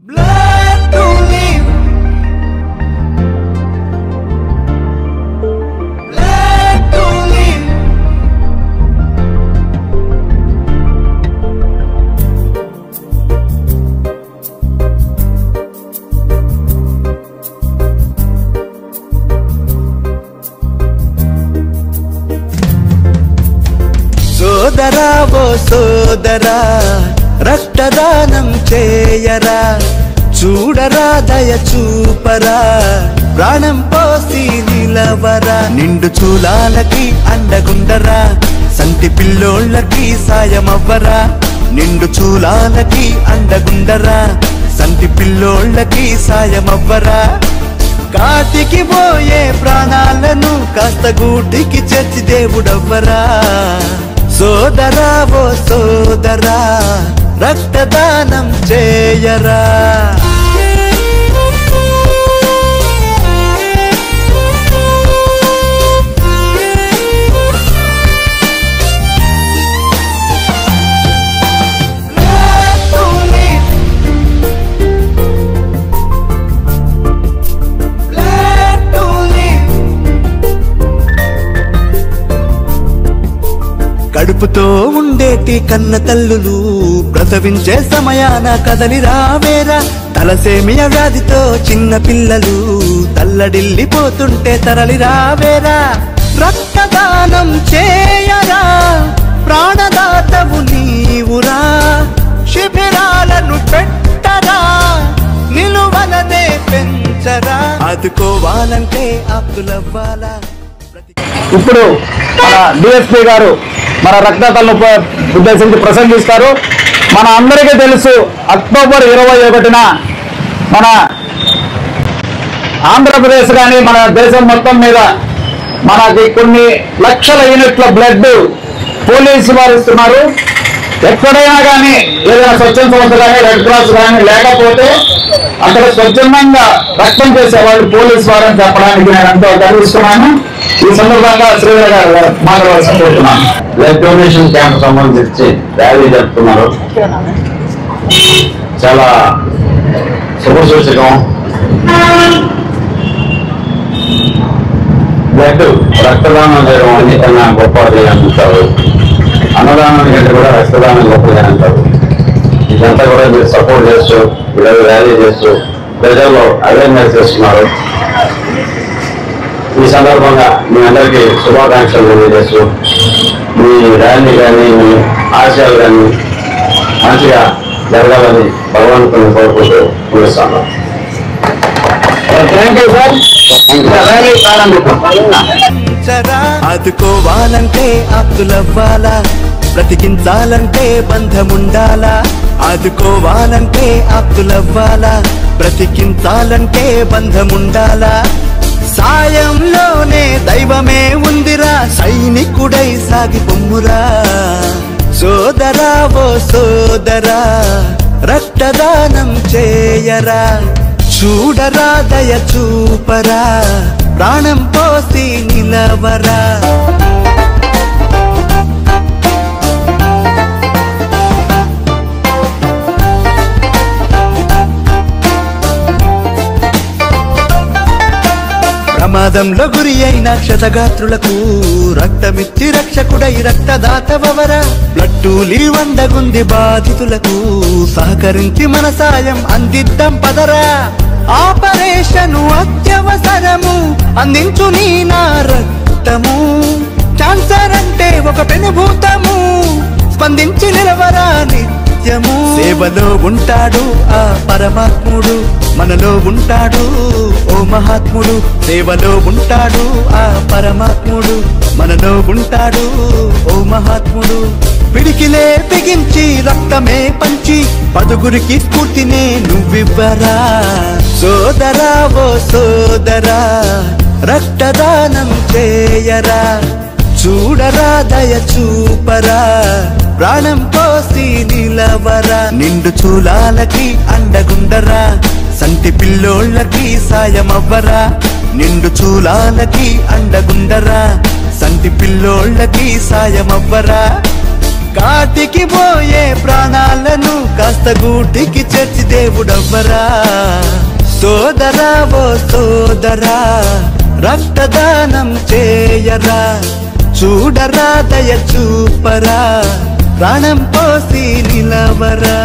Blood to live, blood to live. సోదరా ఓ సోదరా రక్తదానం చేయరా, చూడరా దయ చూపరా, ప్రాణం పోసి నిలవరా. నిండు చూలాలకి అండగుండరా, సంటి పిల్లోళ్ళకి సాయమవ్వరా. నిండు చూలాలకి అండగుండరా, సంటి పిల్లోళ్ళకి సాయమవ్వరా. కాటికి పోయే ప్రాణాలను కాస్త గూటికి చేర్చి దేవుడవ్వరా. సోదరా ఓ సోదరా రక్తదానం చేయరా. కడుపుతో ఉండేటి కన్న తల్లులు ప్రసవించే సమయాన కదలి రావేరా. తలసేమియా వ్యాధితో చిన్న పిల్లలు తల్లడిల్లిపోతుంటే తరలి రావేరా. రక్తదానం చేయరా, ప్రాణదాతవు నీవురా. శిబిరాలను పెట్టరా, నిలువలనే పెంచరా. ఆదుకోవాలంటే ఆప్తులవ్వాలా. ఇప్పుడు మన డిఎస్పీ గారు మన రక్తదాతలను ఉద్దేశించి ప్రసంగిస్తారు. మన అందరికీ తెలుసు, అక్టోబర్ 21న మన ఆంధ్రప్రదేశ్ కానీ మన దేశం మొత్తం మీద మనకి కొన్ని లక్షల యూనిట్ల బ్లడ్ పోలీసు వారు ఇస్తున్నారు. ఎక్కడైనా కానీ ఏదైనా స్వచ్ఛంద సంస్థ కానీ రెడ్ క్రాస్ కానీ లేకపోతే అక్కడ స్వచ్ఛందంగా రక్తం చేసేవాళ్ళు పోలీసు వారు అని చెప్పడానికి నేను ఎంతో గర్విస్తున్నాను. ఈ సందర్భంగా శ్రీధర్ గారు మాట్లాడాల్సి కోరుతున్నాను. బ్లడ్ డొనేషన్ క్యాంప్ సంబంధించి ర్యాలీ జరుపుతున్నారు. చాలా శుభసూచకం. బ్లడ్ రక్తదానం చేయడం అన్నికన్నా గొప్పది అంటారు. అన్నదానం కంటే కూడా రక్తదానం గొప్పది అంటారు. ఇదంతా కూడా మీరు సపోర్ట్ చేస్తూ ఈరోజు ర్యాలీ చేస్తూ ప్రజల్లో అవేర్నెస్ చేస్తున్నారు. ఈ సందర్భంగా మీ అందరికీ శుభాకాంక్షలు తెలియజేస్తూ మీ ర్యాలీ కానీ మీ ఆశయాలు కానీ మంచిగా జరగాలని భగవంతుని కోరుకుంటూ ముగిస్తాను. Thank you sir. ర్యాలీ ప్రారంభిస్తాం. ఆదుకోవాలంటే ఆప్తులవ్వాలా, బ్రతికించాలంటే బంధముండాలా. ఆదుకోవాలంటే ఆప్తులవ్వాలా, బ్రతికించాలంటే బంధముండాలా. సాయంలోనే దైవమే ఉందిరా, సైనికుడై సాగి పొమ్మురా. సోదరా ఓ సోదరా రక్తదానం చేయరా, చూడరా దయ చూపరా, ప్రాణం పోసి నిలవరా. ప్రమాదంలో గురి అయిన క్షతగాత్రులకు రక్తమిచ్చి రక్షకుడై రక్తదాతవరా. బ్లడ్డూలి వండగుంది బాధితులకు సహకరించి మన సాయం అందిద్దాం పదరా. ఆపరేషను అత్యవసరము, అందించు నీ నా రక్తము. క్యాన్సర్ అంటే ఒక పెనుభూతము, స్పందించి నిలవరా నిత్యము. సేవలో ఉంటాడు ఆ పరమాత్ముడు, మనలో ఉంటాడు ఓ మహాత్ముడు. సేవలో ఉంటాడు ఆ పరమాత్ముడు, మనలో ఉంటాడు ఓ మహాత్ముడు. పిడికిలే బిగించి రక్తమే పంచి పదుగురికి స్ఫూర్తినే నువ్వివ్వరా. సోదరా ఓ సోదరా రక్తదానం చేయరా, చూడరా దయ చూపరా, ప్రాణం పోసి నిలవరా. నిండు చూలాలకి అండగుండరా, సంటి పిల్లోళ్ళకి సాయమవ్వరా. నిండు చూలాలకి అండగుండరా, సంటి పిల్లోళ్ళకి సాయమవ్వరా. కాటికి పోయే ప్రాణాలను కాస్త గూటికి చేర్చి దేవుడవ్వరా. సోదరా ఓ సోదరా రక్తదానం చేయరా, చూడరా దయ చూపరా, ప్రాణం పోసి నిలవరా.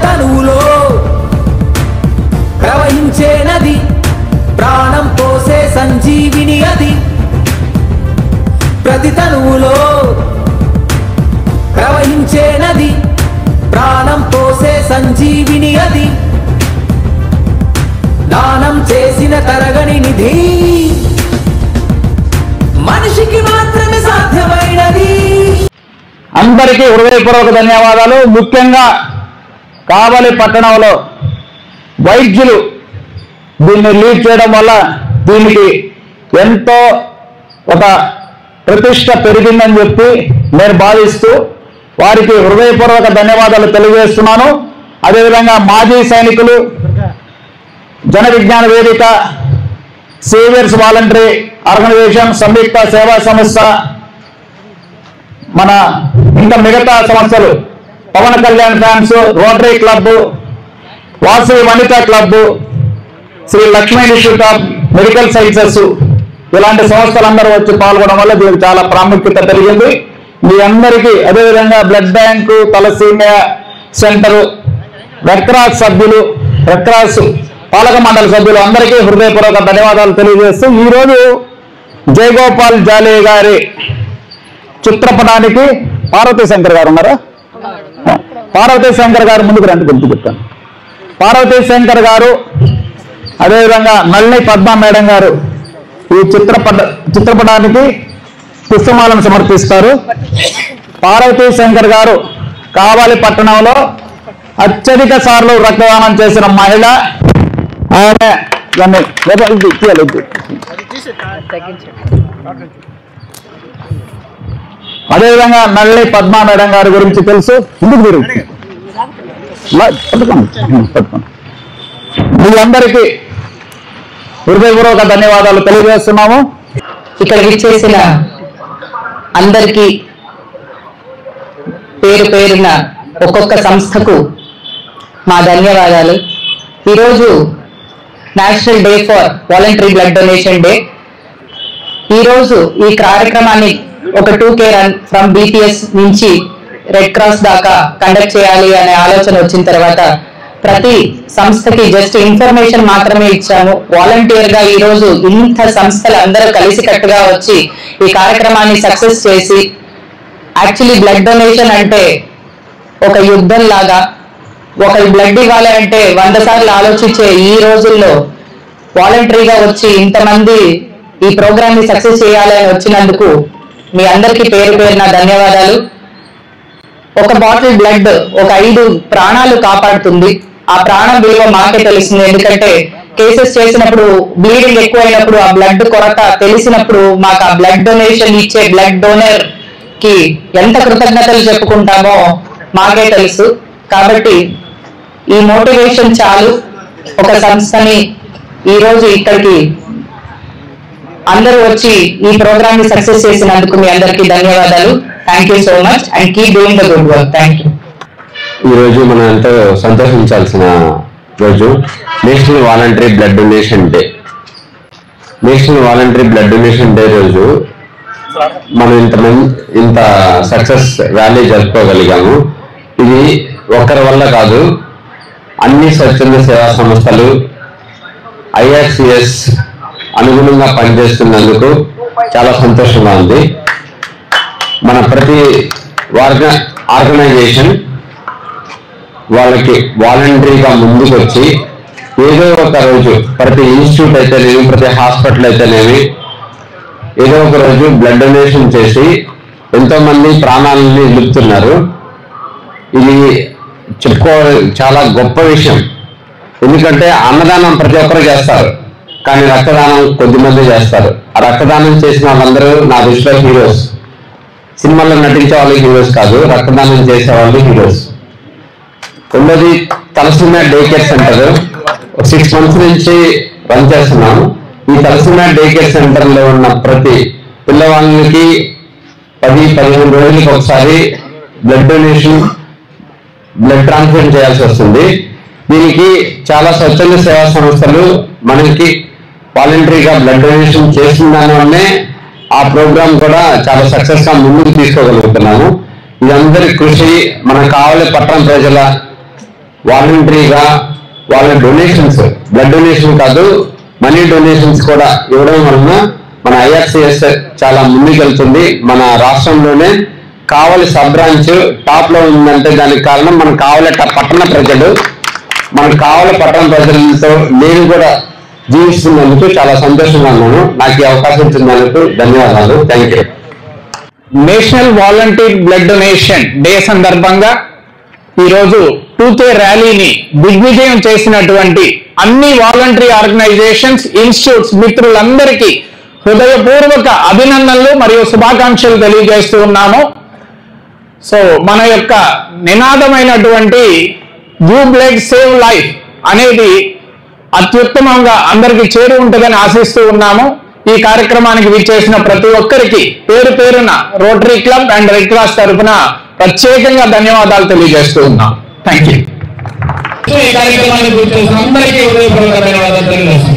తనువులో ప్రవహించే నది, ప్రాణం పోసే సంజీవిని అది. ప్రతి తనువులో ప్రవహించే నది, ప్రాణం పోసే సంజీవిని అది. దానం చేసిన తరగని నిధి, మనిషికి మాత్రమే సాధ్యమైనది. అందరికీ హృదయపూర్వక ధన్యవాదాలు. ముఖ్యంగా కావలి పట్టణంలో వైద్యులు దీన్ని లీడ్ చేయడం వల్ల దీనికి ఎంతో ఒక ప్రతిష్ట పెరిగిందని చెప్పి నేను భావిస్తూ వారికి హృదయపూర్వక ధన్యవాదాలు తెలియజేస్తున్నాను. అదేవిధంగా మాజీ సైనికులు, జన విజ్ఞాన వేదిక, సేవియర్స్ వాలంటరీ ఆర్గనైజేషన్, సంయుక్త సేవా సంస్థ, మన ఇంకా మిగతా సంస్థలు, Pawan Kalyan fans, rotary club, Vasavi Vanitha club, Shri Lakshmi institute of medical sciences, ఇలాంటి సంస్థలందరూ వచ్చి పాల్గొనడం వల్ల దీనికి చాలా ప్రాముఖ్యత పెరిగింది. మీ అందరికీ అదేవిధంగా blood bank, thalassaemia centre, red cross సభ్యులు, రెడ్ క్రాస్ పాలక మండలి సభ్యులు అందరికీ హృదయపూర్వక ధన్యవాదాలు తెలియజేస్తూ ఈరోజు జయగోపాల్ జాలే గారి చిత్రపటానికి పార్వతీ శంకర్ గారు ఉన్నారా? పార్వతీ శంకర్ గారు ముందుకు రండి, గుర్తు చెప్తాను. పార్వతీ శంకర్ గారు, అదేవిధంగా నల్లి పద్మ మేడం గారు ఈ చిత్రపటానికి పుష్పమాలను సమర్పిస్తారు. పార్వతీ శంకర్ గారు కావలి పట్టణంలో అత్యధిక సార్లు రక్తదానం చేసిన మహిళ. ఆమె దాన్ని అదేవిధంగా నల్లి పద్మ మేడం గారి గురించి తెలుసు. ఎందుకు మీరు మీ అందరికీ హృదయపూర్వక ధన్యవాదాలు తెలియజేస్తున్నాము. ఇక్కడ విచ్చేసిన అందరికీ పేరు పేరున ఒక్కొక్క సంస్థకు మా ధన్యవాదాలు. ఈరోజు national day for voluntary blood donation day. ఈరోజు ఈ కార్యక్రమాన్ని ఒక 2K రన్ ఫ్రమ్ BPS నుంచి రెడ్ క్రాస్ దాకా కండక్ట్ చేయాలి అనే ఆలోచన వచ్చిన తర్వాత ప్రతి సంస్థకి జస్ట్ ఇన్ఫర్మేషన్ మాత్రమే ఇచ్చాము. వాలంటీర్ గా ఈ రోజు ఇంత సంస్థలు అందరూ కలిసికట్టుగా వచ్చి ఈ కార్యక్రమాన్ని సక్సెస్ చేసి, యాక్చువల్లీ బ్లడ్ డొనేషన్ అంటే ఒక యుద్ధం లాగా, ఒకరు బ్లడ్ ఇవ్వాలి అంటే 100 సార్లు ఆలోచించే ఈ రోజుల్లో వాలంటరీగా వచ్చి ఇంతమంది ఈ ప్రోగ్రామ్ ని సక్సెస్ చేయాలని వచ్చినందుకు మీ అందరికీ పేరు పేరున ధన్యవాదాలు. ఒక బాటిల్ బ్లడ్ ఒక 5 ప్రాణాలు కాపాడుతుంది. ఆ ప్రాణం విలువ మాకే తెలుస్తుంది. ఎందుకంటే కేసెస్ చేసినప్పుడు బ్లీడింగ్ ఎక్కువైనప్పుడు ఆ బ్లడ్ కొరత తెలిసినప్పుడు మాకు ఆ బ్లడ్ డొనేషన్ ఇచ్చే బ్లడ్ డోనర్ కి ఎంత కృతజ్ఞతలు చెప్పుకుంటామో మాకే తెలుసు. కాబట్టి ఈ మోటివేషన్ చాలు ఒక సంస్థని ఈ రోజు ఇక్కడికి అందరూ వచ్చి ఈ ప్రోగ్రామ్ ని సక్సెస్ చేసినందుకు మీ అందరికీ ధన్యవాదాలు. Thank you so much and keep doing the good work. Thank you. ఈ రోజు మనం ఎంతో సంతోషించాల్సిన రోజు national voluntary blood donation day. National voluntary blood donation day రోజు మనం ఇంత సక్సెస్ ర్యాలీ జరుపుకోగలిగాము. ఇది ఒక్కరి వల్ల కాదు, అన్ని స్వచ్ఛంద సేవా సంస్థలు IRCS అనుగుణంగా పనిచేస్తున్నందుకు చాలా సంతోషంగా ఉంది. మన ప్రతి ఆర్గనైజేషన్ వాళ్ళకి వాలంటరీగా ముందుకు వచ్చి ఏదో ఒక రోజు ప్రతి ఇన్స్టిట్యూట్ అయితేనేమి, ప్రతి హాస్పిటల్ అయితేనేమి ఏదో ఒక రోజు బ్లడ్ డొనేషన్ చేసి ఎంతో మంది ప్రాణాలని నిలుపుతున్నారు. ఇది చెప్పుకోవాలి చాలా గొప్ప విషయం. ఎందుకంటే అన్నదానం ప్రతి ఒక్కరు చేస్తారు, కానీ రక్తదానం కొద్దిమంది చేస్తారు. ఆ రక్తదానం చేసిన వాళ్ళందరూ నా దృష్టిలో హీరోస్. సినిమాల్లో నటించే వాళ్ళు హీరోస్ కాదు, రక్తదానం చేసే వాళ్ళు హీరోస్. రెండోది thalassaemia day care centre 6 months నుంచి రన్ చేస్తున్నాము. ఈ తలసీమియా డే కేర్ సెంటర్ లో ఉన్న ప్రతి పిల్లవాళ్ళకి 10-15 రోజులకి ఒకసారి బ్లడ్ డొనేషన్, బ్లడ్ ట్రాన్స్ఫ్యూజన్ చేయాల్సి వస్తుంది. దీనికి చాలా స్వచ్ఛంద సేవా సంస్థలు మనకి వాలంటరీగా బ్లడ్ డొనేషన్ చేసిన దానివల్లనే ఆ ప్రోగ్రామ్ కూడా చాలా సక్సెస్ గా ముందుకు తీసుకోగలుగుతున్నాము. ఇదందరి కృషి. మనకు కావాలి పట్టణ ప్రజల వాలంటరీగా వాళ్ళ డొనేషన్స్, బ్లడ్ డొనేషన్ కాదు మనీ డొనేషన్స్ కూడా ఇవ్వడం వలన మన ఐఆర్సిఎస్ చాలా ముందుకెళ్తుంది. మన రాష్ట్రంలోనే కావలి సబ్ బ్రాంచ్ టాప్ లో ఉందంటే దానికి కారణం మన కావలి పట్టణ ప్రజలు. మనకు కావలి పట్టణ ప్రజలతో నేను కూడా జీవిస్తున్నందుకు చాలా సంతోషంగా ఉన్నాను. నాకు ఈ అవకాశం ఇచ్చినందుకు ధన్యవాదాలు. Thank you. National volunteer blood donation day సందర్భంగా ఈరోజు 2K ర్యాలీని దిగ్విజయం చేసినటువంటి అన్ని వాలంటరీ ఆర్గనైజేషన్స్, ఇన్స్టిట్యూట్స్ మిత్రులందరికీ హృదయపూర్వక అభినందనలు మరియు శుభాకాంక్షలు తెలియజేస్తూ ఉన్నాము. సో మన యొక్క నినాదమైనటువంటి గివ్ బ్లడ్ సేవ్ లైఫ్ అనేది అత్యుత్తమంగా అందరికీ చేరి ఉంటుందని ఆశిస్తూ ఉన్నాము. ఈ కార్యక్రమానికి విచ్చేసిన ప్రతి ఒక్కరికి పేరు పేరున rotary club and red cross తరఫున ప్రత్యేకంగా ధన్యవాదాలు తెలియజేస్తూ ఉన్నాం. Thank you. ఈ కార్యక్రమానికి విచ్చేసిన అందరికీ హృదయపూర్వక ధన్యవాదాలు తెలియజేస్తున్నాం.